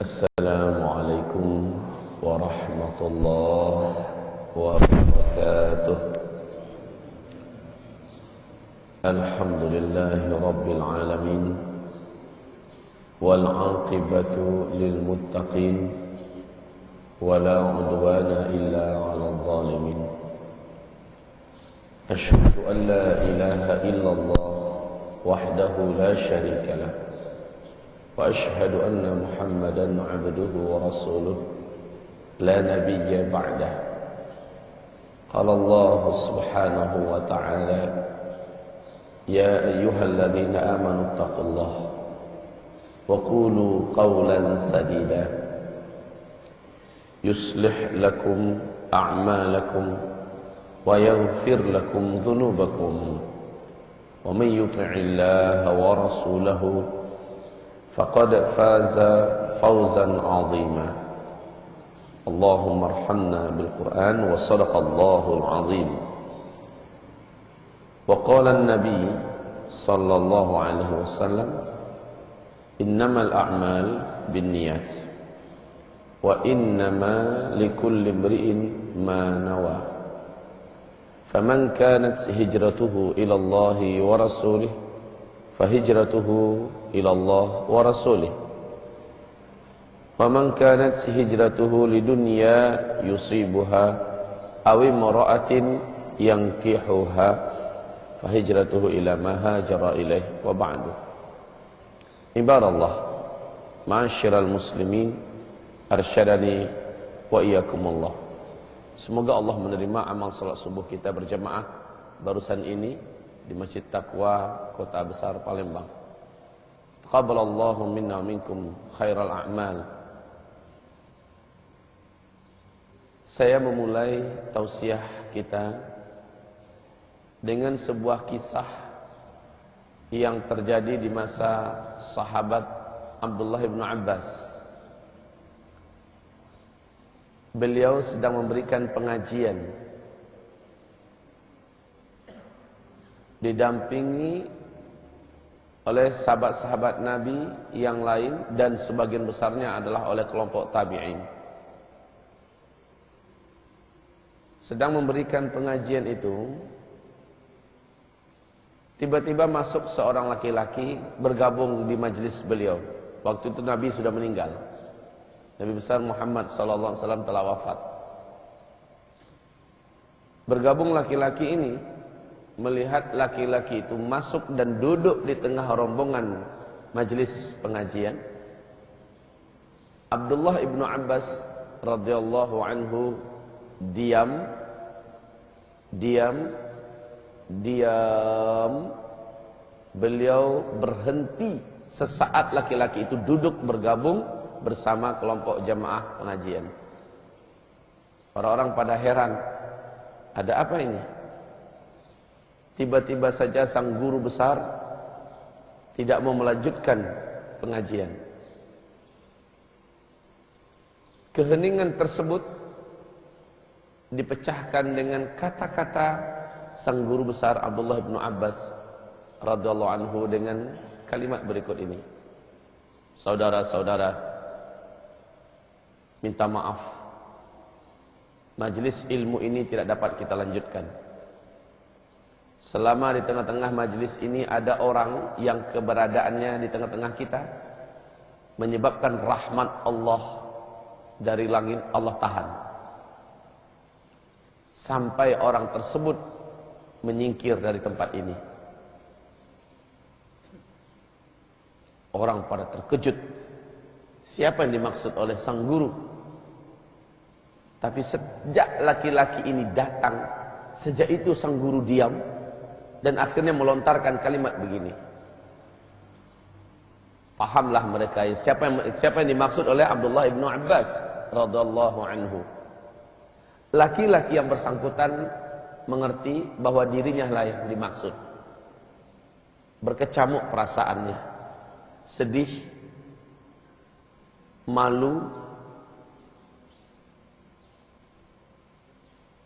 السلام عليكم ورحمة الله وبركاته. الحمد لله رب العالمين والعاقبة للمتقين ولا عدوان إلا على الظالمين. أشهد أن لا إله إلا الله وحده لا شريك له وأشهد أن محمدا عبده ورسوله لا نبي بعده. قال الله سبحانه وتعالى: يا أيها الذين آمنوا اتقوا الله وقولوا قولا سديدا يصلح لكم أعمالكم ويغفر لكم ذنوبكم ومن يطع الله ورسوله فقد فاز فوزا عظيما. اللهم ارحمنا بالقرآن وصدق الله العظيم. وقال النبي صلى الله عليه وسلم: إنما الأعمال بالنيات وإنما لكل امرئ ما نوى فمن كانت هجرته إلى الله ورسوله فهجرته إلى الله ورسوله ومن كانت هجرته لدنيا يصيبها أو امرأة ينكحها فهجرته إلى ما هاجر إليه وبعد. عباد الله معاشر المسلمين arsyadani wa iyyakumullah. Semoga Allah menerima amal salat subuh kita berjamaah barusan ini di Masjid Taqwa Kota Besar Palembang. Taqabbalallahu minna minkum khairal a'mal. Saya memulai tausiah kita dengan sebuah kisah yang terjadi di masa sahabat Abdullah bin Abbas. Beliau sedang memberikan pengajian didampingi oleh sahabat-sahabat Nabi yang lain dan sebagian besarnya adalah oleh kelompok tabi'in. Sedang memberikan pengajian itu, tiba-tiba masuk seorang laki-laki bergabung di majelis beliau. Waktu itu Nabi sudah meninggal. Nabi besar Muhammad SAW telah wafat. Bergabung laki-laki ini, melihat laki-laki itu masuk dan duduk di tengah rombongan majelis pengajian. Abdullah ibnu Abbas radhiyallahu anhu diam. Beliau berhenti sesaat laki-laki itu duduk bergabung bersama kelompok jamaah pengajian. Orang-orang pada heran, ada apa ini? Tiba-tiba saja sang guru besar tidak mau melanjutkan pengajian. Keheningan tersebut dipecahkan dengan kata-kata sang guru besar Abdullah bin Abbas radhiyallahu anhu dengan kalimat berikut ini: saudara-saudara, minta maaf, majelis ilmu ini tidak dapat kita lanjutkan. Selama di tengah-tengah majelis ini ada orang yang keberadaannya di tengah-tengah kita menyebabkan rahmat Allah dari langit Allah tahan. Sampai orang tersebut menyingkir dari tempat ini. Orang pada terkejut. Siapa yang dimaksud oleh sang guru? Tapi sejak laki-laki ini datang, sejak itu sang guru diam dan akhirnya melontarkan kalimat begini. Pahamlah mereka siapa yang dimaksud oleh Abdullah bin Abbas radhiyallahu anhu. Laki-laki yang bersangkutan mengerti bahwa dirinya lah yang dimaksud. Berkecamuk perasaannya, sedih, malu.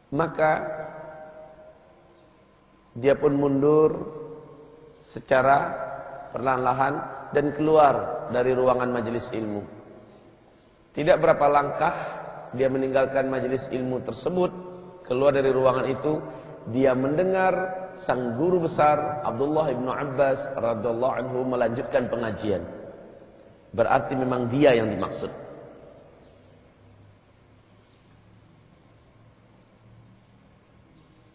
Maka dia pun mundur secara perlahan-lahan dan keluar dari ruangan majelis ilmu. Tidak berapa langkah dia meninggalkan majelis ilmu tersebut, keluar dari ruangan itu, dia mendengar sang guru besar Abdullah ibnu Abbas radhiyallahu anhu melanjutkan pengajian. Berarti memang dia yang dimaksud.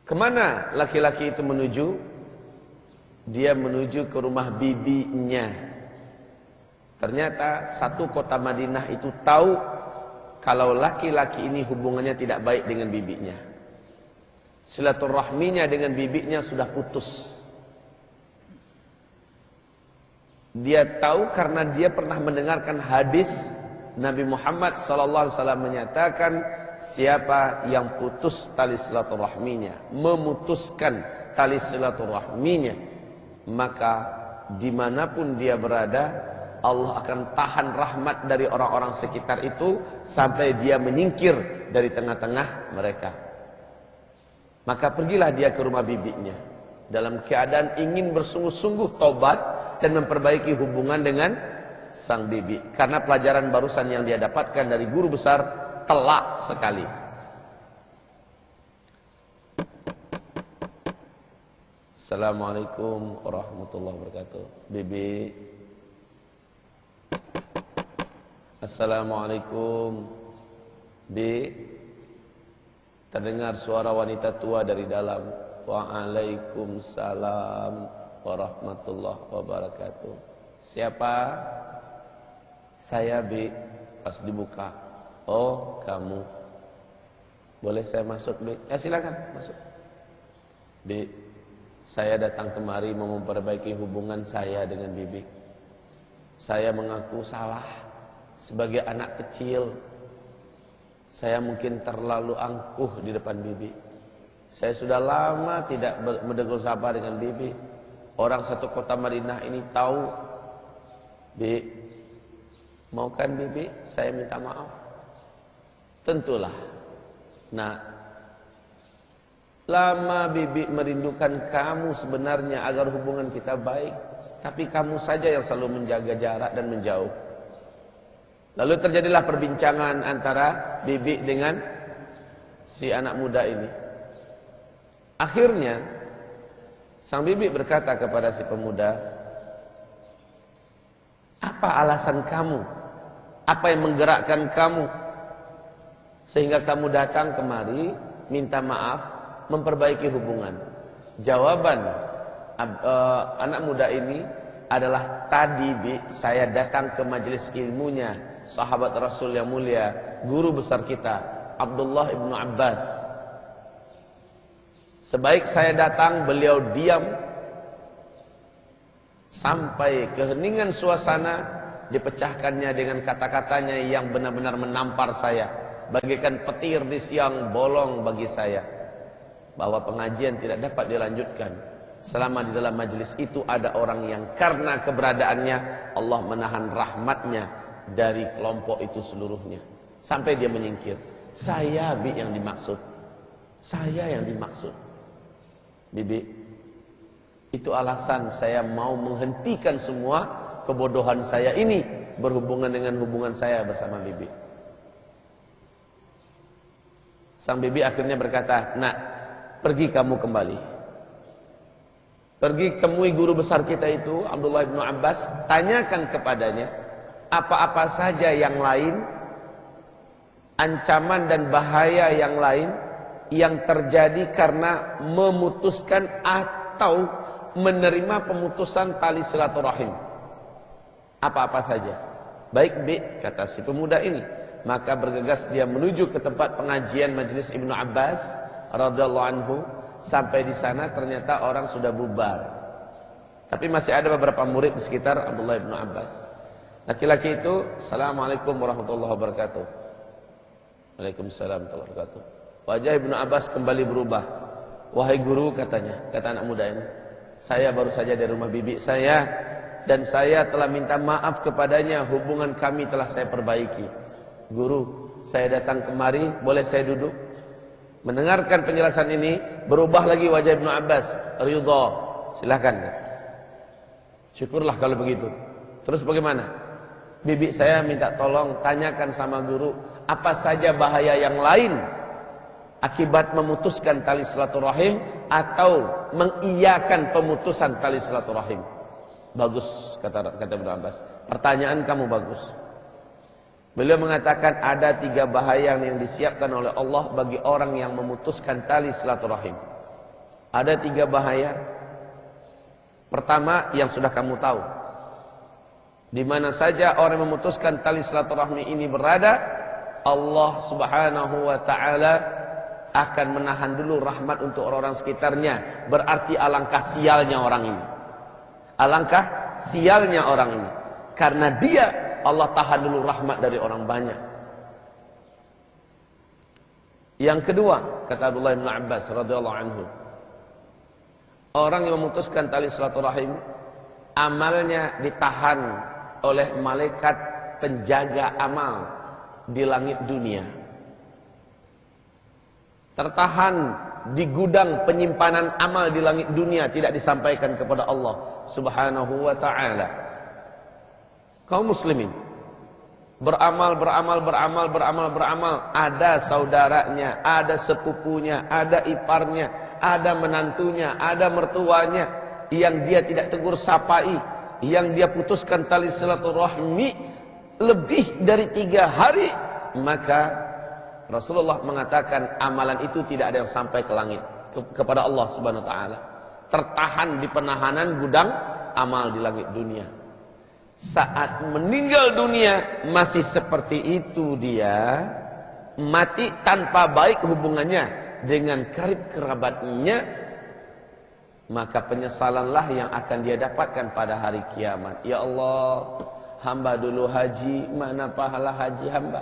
Kemana laki-laki itu menuju? Dia menuju ke rumah bibinya. Ternyata satu kota Madinah itu tahu kalau laki-laki ini hubungannya tidak baik dengan bibinya. Silaturahminya dengan bibinya sudah putus. Dia tahu karena dia pernah mendengarkan hadis Nabi Muhammad SAW menyatakan, siapa yang putus tali silaturahminya, memutuskan tali silaturahminya, maka dimanapun dia berada, Allah akan tahan rahmat dari orang-orang sekitar itu sampai dia menyingkir dari tengah-tengah mereka. Maka pergilah dia ke rumah bibinya dalam keadaan ingin bersungguh-sungguh tobat dan memperbaiki hubungan dengan sang bibi. Karena pelajaran barusan yang dia dapatkan dari guru besar telak sekali. Assalamualaikum warahmatullahi wabarakatuh. Bibi. Assalamualaikum. Bi. Terdengar suara wanita tua dari dalam. Waalaikumsalam warahmatullahi wabarakatuh. Siapa? Saya, Bi. Pas dibuka. Oh, kamu. Boleh saya masuk, Bi? Ya silakan masuk. Bi, saya datang kemari mau memperbaiki hubungan saya dengan Bibi. Saya mengaku salah sebagai anak kecil. Saya mungkin terlalu angkuh di depan Bibi. Saya sudah lama tidak berdegur sapa dengan Bibi. Orang satu kota Madinah ini tahu. Bi, mau kan Bibi saya minta maaf? Tentulah. Nah, lama Bibi merindukan kamu sebenarnya agar hubungan kita baik, tapi kamu saja yang selalu menjaga jarak dan menjauh. Lalu terjadilah perbincangan antara Bibi dengan si anak muda ini. Akhirnya sang Bibi berkata kepada si pemuda, apa alasan kamu? Apa yang menggerakkan kamu sehingga kamu datang kemari minta maaf, memperbaiki hubungan? Jawaban anak muda ini adalah, tadi Bi, saya datang ke majelis ilmunya sahabat Rasul yang mulia, guru besar kita Abdullah ibnu Abbas. Sebaik saya datang, beliau diam sampai keheningan suasana dipecahkannya dengan kata-katanya yang benar-benar menampar saya, bagaikan petir di siang bolong bagi saya, bahwa pengajian tidak dapat dilanjutkan selama di dalam majelis itu ada orang yang karena keberadaannya Allah menahan rahmatnya dari kelompok itu seluruhnya, sampai dia menyingkir. Saya, Bi, yang dimaksud. Saya yang dimaksud. Bibi, itu alasan saya mau menghentikan semua kebodohan saya ini berhubungan dengan hubungan saya bersama Bibi. Sang Bibi akhirnya berkata, nak, pergi kamu kembali. Pergi temui guru besar kita itu, Abdullah ibnu Abbas, tanyakan kepadanya apa-apa saja yang lain, ancaman dan bahaya yang lain yang terjadi karena memutuskan atau menerima pemutusan tali silaturahim. Apa-apa saja. Baik, Bi, kata si pemuda ini. Maka bergegas dia menuju ke tempat pengajian majelis Ibnu Abbas radhiyallahu anhu. Sampai di sana ternyata orang sudah bubar. Tapi masih ada beberapa murid di sekitar Abdullah ibnu Abbas. Laki-laki itu, Assalamualaikum warahmatullahi wabarakatuh. Waalaikumsalam warahmatullahi wabarakatuh. Wajah Ibnu Abbas kembali berubah. Wahai guru, katanya, kata anak muda ini, saya baru saja dari rumah bibi saya dan saya telah minta maaf kepadanya. Hubungan kami telah saya perbaiki. Guru, saya datang kemari, boleh saya duduk? Mendengarkan penjelasan ini, berubah lagi wajah Ibnu Abbas. Ridha, silakan. Syukurlah kalau begitu. Terus bagaimana? Bibi saya minta tolong tanyakan sama guru, apa saja bahaya yang lain akibat memutuskan tali silaturahim atau mengiyakan pemutusan tali silaturahim. Bagus, kata Ibnu Abbas. Pertanyaan kamu bagus. Beliau mengatakan ada 3 bahaya yang disiapkan oleh Allah bagi orang yang memutuskan tali silaturahim. Ada 3 bahaya. Pertama yang sudah kamu tahu. Di mana saja orang memutuskan tali silaturahmi ini berada, Allah Subhanahu wa taala akan menahan dulu rahmat untuk orang-orang sekitarnya. Berarti alangkah sialnya orang ini. Alangkah sialnya orang ini. Karena dia, Allah tahan dulu rahmat dari orang banyak. Yang kedua, kata Abdullah bin Abbas radhiyallahu anhu, orang yang memutuskan tali silaturahim, amalnya ditahan oleh malaikat penjaga amal di langit dunia. Tertahan di gudang penyimpanan amal di langit dunia, tidak disampaikan kepada Allah Subhanahu wa taala. Kaum muslimin beramal, ada saudaranya, ada sepupunya, ada iparnya, ada menantunya, ada mertuanya yang dia tidak tegur sapai, yang dia putuskan tali silaturahmi lebih dari 3 hari, maka Rasulullah mengatakan amalan itu tidak ada yang sampai ke langit, kepada Allah Subhanahu wa taala. Tertahan di penahanan gudang amal di langit dunia. Saat meninggal dunia masih seperti itu dia, mati tanpa baik hubungannya dengan karib kerabatnya, maka penyesalanlah yang akan dia dapatkan pada hari kiamat. Ya Allah, hamba dulu haji, mana pahala haji hamba?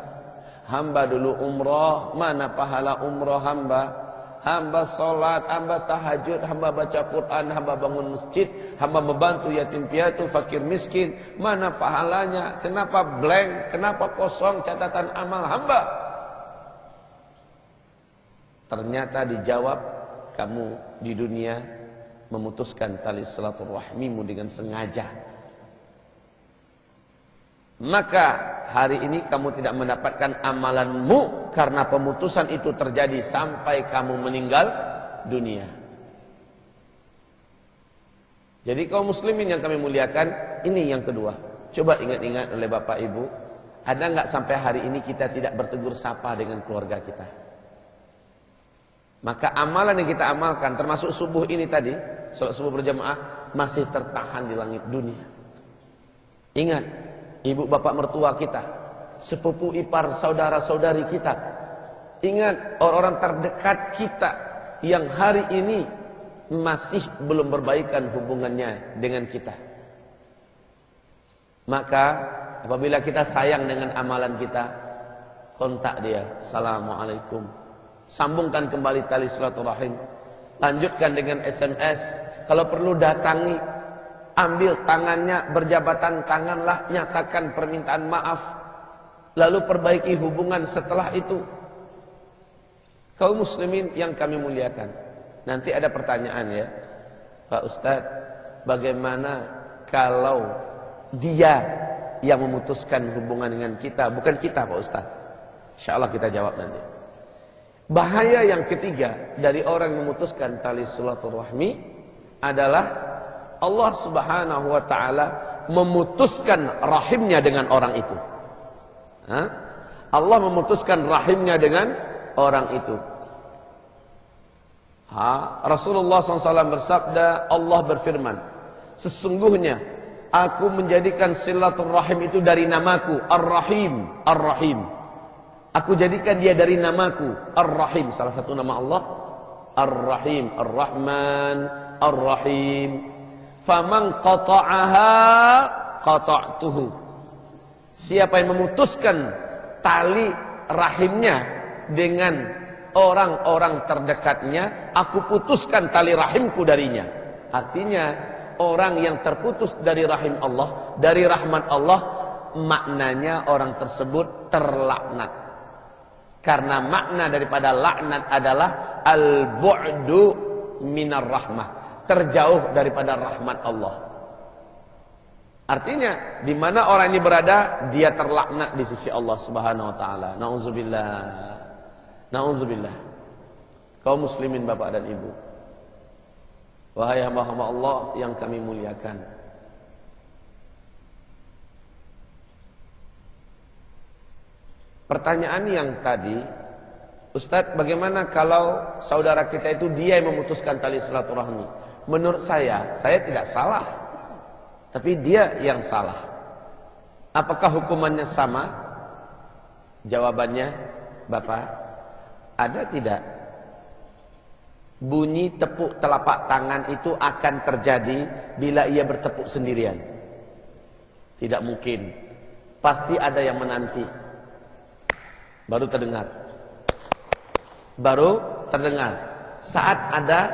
Hamba dulu umrah, mana pahala umrah hamba? Hamba sholat, hamba tahajud, hamba baca Quran, hamba bangun masjid, hamba membantu yatim piatu, fakir miskin, mana pahalanya? Kenapa blank? Kenapa kosong catatan amal hamba? Ternyata dijawab, kamu di dunia memutuskan tali silaturahmimu dengan sengaja. Maka hari ini kamu tidak mendapatkan amalanmu karena pemutusan itu terjadi sampai kamu meninggal dunia. Jadi kaum muslimin yang kami muliakan, ini yang kedua. Coba ingat-ingat oleh Bapak Ibu, ada nggak sampai hari ini kita tidak bertegur sapa dengan keluarga kita? Maka amalan yang kita amalkan, termasuk subuh ini tadi, salat subuh berjamaah, masih tertahan di langit dunia. Ingat, ibu bapak mertua kita, sepupu ipar saudara-saudari kita, ingat orang-orang terdekat kita yang hari ini masih belum berbaikan hubungannya dengan kita. Maka apabila kita sayang dengan amalan kita, kontak dia, assalamualaikum, sambungkan kembali tali silaturahim, lanjutkan dengan SMS, kalau perlu datangi, ambil tangannya, berjabatan tanganlah, nyatakan permintaan maaf, lalu perbaiki hubungan setelah itu. Kaum muslimin yang kami muliakan, nanti ada pertanyaan ya, Pak Ustadz, bagaimana kalau dia yang memutuskan hubungan dengan kita, bukan kita Pak Ustadz? InsyaAllah kita jawab nanti. Bahaya yang ketiga dari orang yang memutuskan tali silaturahmi adalah Allah Subhanahu wa ta'ala memutuskan rahimnya dengan orang itu. Allah memutuskan rahimnya dengan orang itu. Rasulullah SAW bersabda, Allah berfirman, sesungguhnya aku menjadikan silaturahim itu dari namaku, Ar-Rahim, Ar-Rahim. Aku jadikan dia dari namaku, Ar-Rahim, salah satu nama Allah, Ar-Rahim, Ar-Rahman, Ar-Rahim. Faman qata'aha qata'tuhu. Siapa yang memutuskan tali rahimnya dengan orang-orang terdekatnya, aku putuskan tali rahimku darinya. Artinya orang yang terputus dari rahim Allah, dari rahmat Allah, maknanya orang tersebut terlaknat. Karena makna daripada laknat adalah al-bu'du minar rahmah, terjauh daripada rahmat Allah. Artinya, di mana orang ini berada, dia terlaknat di sisi Allah Subhanahu wa taala. Nauzubillah. Nauzubillah. Kaum muslimin Bapak dan Ibu. Wahai hamba-hamba Allah yang kami muliakan. Pertanyaan yang tadi, Ustadz, bagaimana kalau saudara kita itu dia yang memutuskan tali silaturahmi? Menurut saya tidak salah. Tapi dia yang salah. Apakah hukumannya sama? Jawabannya, Bapak, ada tidak? Bunyi tepuk telapak tangan itu akan terjadi bila ia bertepuk sendirian. Tidak mungkin. Pasti ada yang menanti. Baru terdengar. Baru terdengar. Saat ada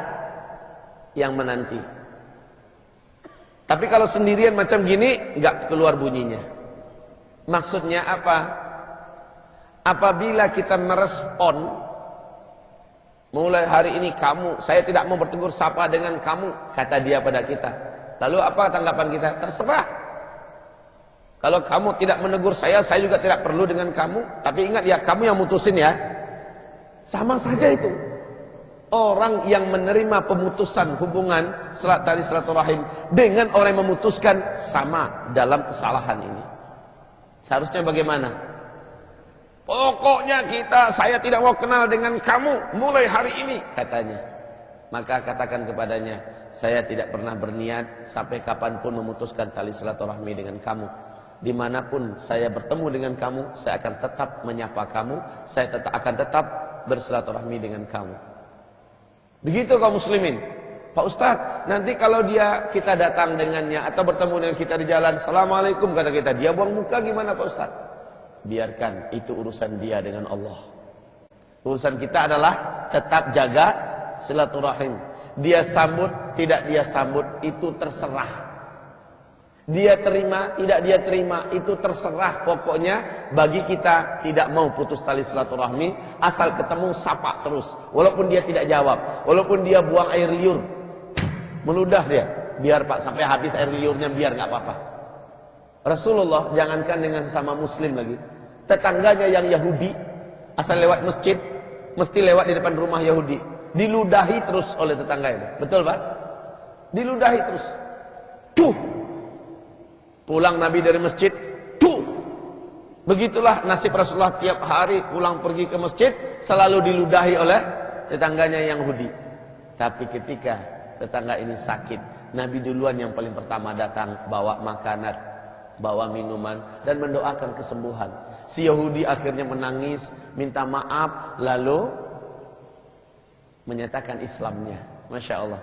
yang menanti. Tapi kalau sendirian macam gini, nggak keluar bunyinya. Maksudnya apa? Apabila kita merespon, mulai hari ini kamu, saya tidak mau bertegur sapa dengan kamu, kata dia pada kita. Lalu apa tanggapan kita? Terserah. Kalau kamu tidak menegur saya juga tidak perlu dengan kamu. Tapi ingat ya, kamu yang mutusin ya. Sama saja itu. Orang yang menerima pemutusan hubungan tali silaturahim dengan orang yang memutuskan sama dalam kesalahan ini. Seharusnya bagaimana? Pokoknya saya tidak mau kenal dengan kamu mulai hari ini, katanya. Maka katakan kepadanya, saya tidak pernah berniat sampai kapanpun memutuskan tali silaturahmi dengan kamu. Dimanapun saya bertemu dengan kamu, saya akan tetap menyapa kamu, saya akan tetap bersilaturahmi dengan kamu. Begitu kaum muslimin. Pak Ustadz, nanti kalau kita datang dengannya atau bertemu dengan kita di jalan, Assalamualaikum kata kita, dia buang muka gimana Pak Ustadz? Biarkan, itu urusan dia dengan Allah. Urusan kita adalah tetap jaga silaturahim. Dia sambut, tidak dia sambut, itu terserah. Dia terima, tidak dia terima, itu terserah. Pokoknya bagi kita tidak mau putus tali silaturahmi, asal ketemu sapa terus. Walaupun dia tidak jawab, walaupun dia buang air liur, meludah dia, biar Pak sampai habis air liurnya, biar nggak apa-apa. Rasulullah jangankan dengan sesama muslim lagi, tetangganya yang Yahudi, asal lewat masjid, mesti lewat di depan rumah Yahudi, diludahi terus oleh tetangga itu. Betul Pak? Diludahi terus. Tuh. Pulang Nabi dari masjid, tuh. Begitulah nasib Rasulullah tiap hari pulang pergi ke masjid, selalu diludahi oleh tetangganya yang Yahudi. Tapi ketika tetangga ini sakit, Nabi duluan yang paling pertama datang, bawa makanan, bawa minuman, dan mendoakan kesembuhan. Si Yahudi akhirnya menangis, minta maaf, lalu menyatakan Islamnya. Masya Allah.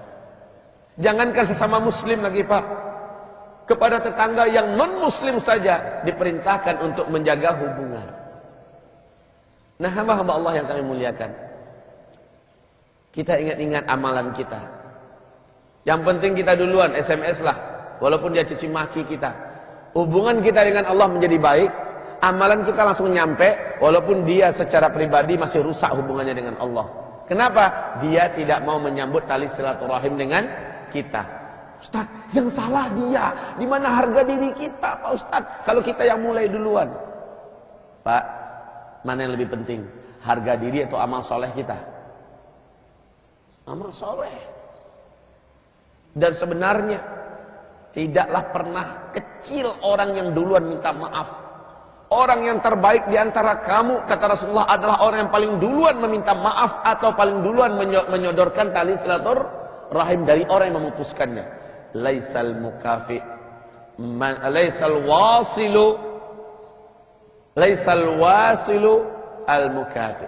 Jangankan sesama muslim lagi Pak, kepada tetangga yang non-muslim saja diperintahkan untuk menjaga hubungan. Nah, hamba-hamba Allah yang kami muliakan, kita ingat-ingat amalan kita. Yang penting kita duluan SMS lah, walaupun dia caci maki kita. Hubungan kita dengan Allah menjadi baik, amalan kita langsung nyampe, walaupun dia secara pribadi masih rusak hubungannya dengan Allah. Kenapa? Dia tidak mau menyambut tali silaturahim dengan kita. Ustaz, yang salah dia. Di mana harga diri kita, Pak Ustaz? Kalau kita yang mulai duluan. Pak, mana yang lebih penting? Harga diri atau amal soleh kita? Amal soleh. Dan sebenarnya tidaklah pernah kecil orang yang duluan minta maaf. Orang yang terbaik di antara kamu, kata Rasulullah, adalah orang yang paling duluan meminta maaf atau paling duluan menyodorkan tali silaturahim dari orang yang memutuskannya. Laisal mukafi laisal wasilu al mukafi.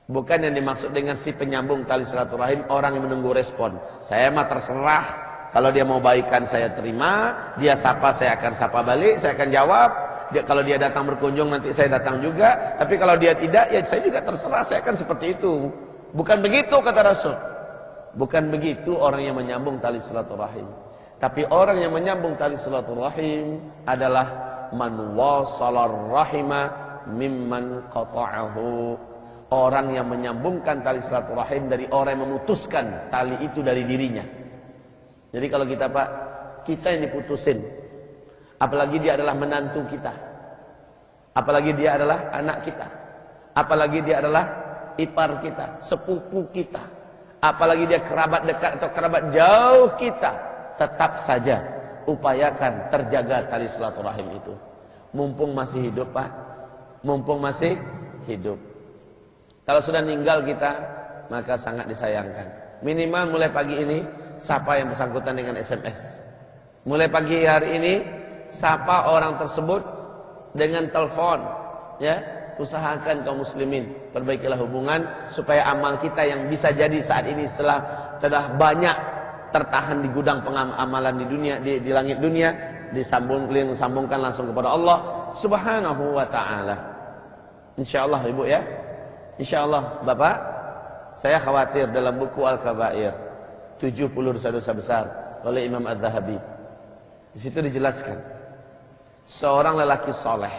Bukan yang dimaksud dengan si penyambung tali silaturahim orang yang menunggu respon. Saya mah terserah, kalau dia mau baikan saya terima, dia sapa saya akan sapa balik, saya akan jawab. Kalau dia datang berkunjung nanti saya datang juga. Tapi kalau dia tidak, ya saya juga terserah, saya akan seperti itu. Bukan begitu kata Rasul. Bukan begitu orang yang menyambung tali silaturahim. Tapi orang yang menyambung tali silaturahim adalah man wasalar rahima mimman qata'ahu. Orang yang menyambungkan tali silaturahim dari orang yang memutuskan tali itu dari dirinya. Jadi kalau kita Pak, kita yang diputusin. apalagi dia adalah menantu kita, apalagi dia adalah anak kita, apalagi dia adalah ipar kita, sepupu kita, apalagi dia kerabat dekat atau kerabat jauh kita, tetap saja upayakan terjaga tali silaturahim itu. Mumpung masih hidup, Pak. Mumpung masih hidup. Kalau sudah meninggal kita, maka sangat disayangkan. Minimal mulai pagi ini, sapa yang bersangkutan dengan SMS. Mulai pagi hari ini, sapa orang tersebut dengan telepon. Ya, usahakan kaum muslimin, perbaikilah hubungan supaya amal kita yang bisa jadi saat ini setelah telah banyak tertahan di gudang amalan di dunia, di langit dunia, disambungkan langsung kepada Allah Subhanahu wa taala. Insyaallah Ibu ya. Insyaallah Bapak, saya khawatir dalam buku Al-Kabair 70 dosa-dosa besar oleh Imam Az-Zahabi. Di situ dijelaskan seorang lelaki soleh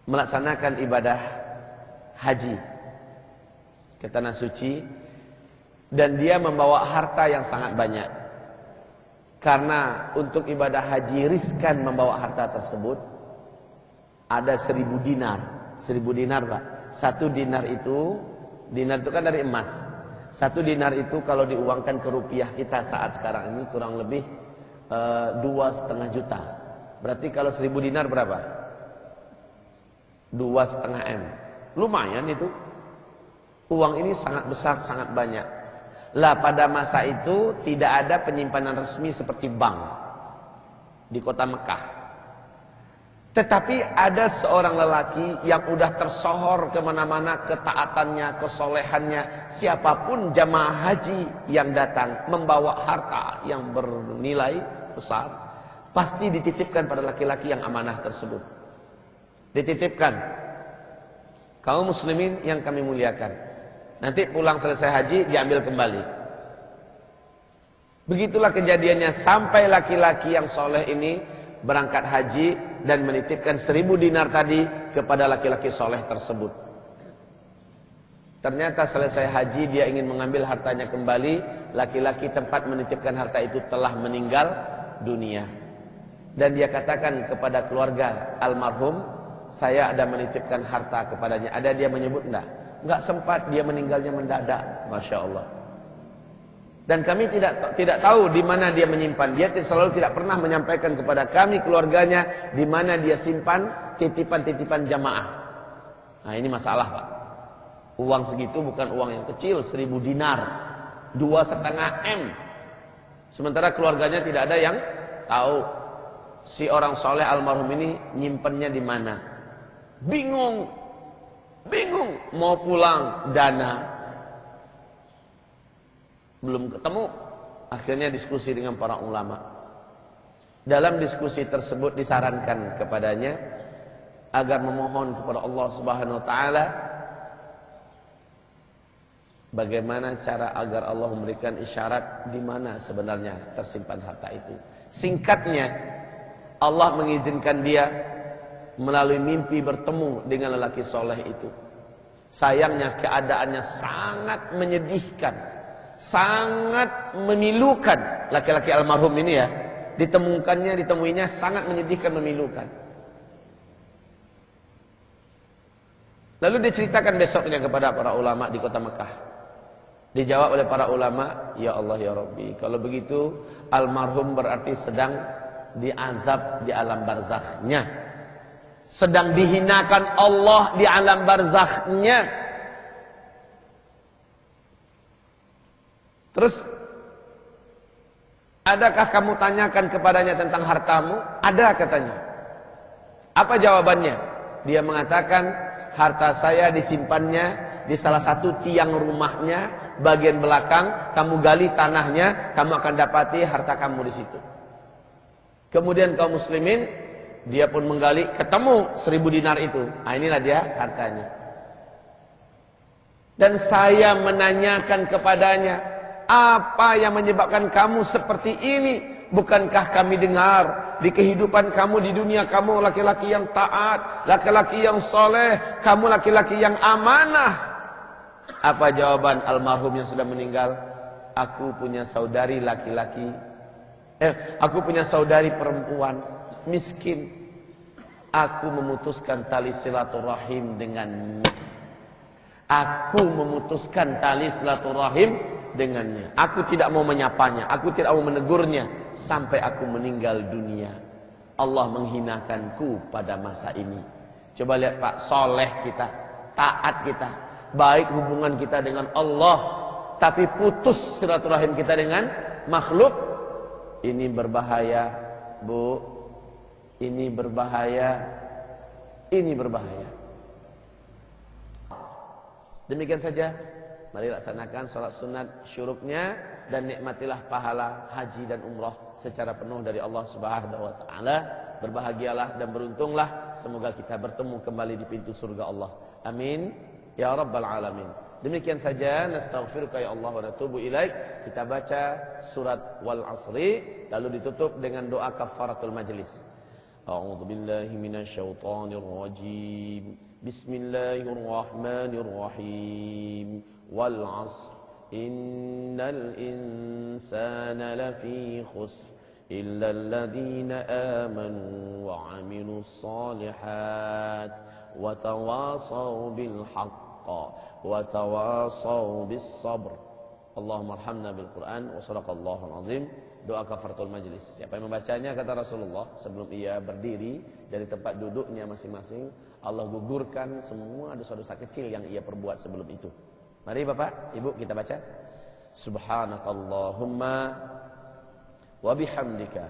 melaksanakan ibadah haji ke tanah suci dan dia membawa harta yang sangat banyak. Karena untuk ibadah haji riskan membawa harta tersebut. Ada 1000 dinar. 1000 dinar, Pak. 1 dinar itu kan dari emas. 1 dinar itu kalau diuangkan ke rupiah kita saat sekarang ini kurang lebih 2,5 juta. Berarti kalau 1000 dinar berapa? 2,5 M. Lumayan itu. Uang ini sangat besar, sangat banyak. Lah pada masa itu tidak ada penyimpanan resmi seperti bank di kota Mekah. Tetapi ada seorang lelaki yang udah tersohor kemana-mana ketaatannya, kesolehannya. Siapapun jamaah haji yang datang membawa harta yang bernilai besar, pasti dititipkan pada laki-laki yang amanah tersebut. Dititipkan. Kaum muslimin yang kami muliakan, nanti pulang selesai haji diambil kembali. Begitulah kejadiannya sampai laki-laki yang soleh ini berangkat haji dan menitipkan 1000 dinar tadi kepada laki-laki soleh tersebut. Ternyata selesai haji dia ingin mengambil hartanya kembali. Laki-laki tempat menitipkan harta itu telah meninggal dunia. Dan dia katakan kepada keluarga almarhum, saya ada menitipkan harta kepadanya. Ada dia menyebut enggak? Enggak sempat, dia meninggalnya mendadak. Masya Allah. Dan kami tidak tahu di mana dia menyimpan. Dia selalu tidak pernah menyampaikan kepada kami keluarganya di mana dia simpan titipan-titipan jamaah. Nah ini masalah, Pak. Uang segitu bukan uang yang kecil, 1000 dinar, 2,5 M. Sementara keluarganya tidak ada yang tahu si orang soleh almarhum ini nyimpannya di mana. Bingung mau pulang, dana belum ketemu. Akhirnya diskusi dengan para ulama. Dalam diskusi tersebut disarankan kepadanya agar memohon kepada Allah Subhanahu wa taala bagaimana cara agar Allah memberikan isyarat di mana sebenarnya tersimpan harta itu. Singkatnya, Allah mengizinkan dia melalui mimpi bertemu dengan lelaki soleh itu. Sayangnya keadaannya sangat menyedihkan, sangat memilukan. Laki-laki almarhum ini ya, ditemuinya sangat menyedihkan, memilukan. Lalu diceritakan besoknya kepada para ulama di kota Mekah. Dijawab oleh para ulama, ya Allah ya Rabbi, kalau begitu almarhum berarti sedang diazab di alam barzakhnya, sedang dihinakan Allah di alam barzakhnya. Terus, adakah kamu tanyakan kepadanya tentang hartamu? Ada katanya. Apa jawabannya? Dia mengatakan, harta saya disimpannya di salah satu tiang rumahnya, bagian belakang, kamu gali tanahnya, kamu akan dapati harta kamu di situ. Kemudian kaum muslimin, dia pun menggali, ketemu 1000 dinar itu. Nah, inilah dia hartanya. Dan saya menanyakan kepadanya, apa yang menyebabkan kamu seperti ini? Bukankah kami dengar di kehidupan kamu di dunia, kamu laki-laki yang taat, laki-laki yang soleh, kamu laki-laki yang amanah. Apa jawaban almarhum yang sudah meninggal? Aku punya saudari laki-laki, Aku punya saudari perempuan miskin. Aku memutuskan tali silaturahim dengannya. Aku memutuskan tali silaturahim dengannya. Aku tidak mau menyapanya, aku tidak mau menegurnya sampai aku meninggal dunia. Allah menghinakanku pada masa ini. Coba lihat Pak, soleh kita, taat kita, baik hubungan kita dengan Allah, tapi putus silaturahim kita dengan makhluk. Ini berbahaya, Bu. Ini berbahaya. Ini berbahaya. Demikian saja. Mari laksanakan sholat sunat syuruknya dan nikmatilah pahala haji dan umrah secara penuh dari Allah Subhanahu wa taala. Berbahagialah dan beruntunglah. Semoga kita bertemu kembali di pintu surga Allah. Amin ya rabbal alamin. Demikian saja, nastaghfiruka ya Allah wa natubu ilaik. Kita baca surat Wal Asri lalu ditutup dengan doa kafaratul majlis. A'udzu billahi minasyaitonir rajim. Bismillahirrahmanirrahim. Wal 'asr innal insana lafi khusr illa alladhina amanu wa 'amilus shalihat wa tawasaw bil haqq wa tawasaw bis sabr. Allahumma arhamna bil Qur'an wa sadaqallahul azim. Doa kafaratul majlis. Siapa yang membacanya kata Rasulullah sebelum ia berdiri dari tempat duduknya masing-masing, Allah gugurkan semua dosa-dosa kecil yang ia perbuat sebelum itu. Mari Bapak, Ibu kita baca. Subhanakallahumma wa bihamdika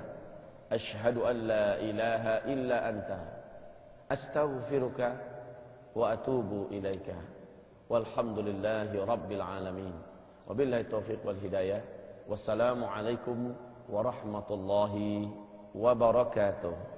asyhadu an la ilaha illa anta astaghfiruka wa atubu ilaika. Walhamdulillahi rabbil alamin. Wabillahi taufiq wal hidayah. Wassalamualaikum warahmatullahi wabarakatuh.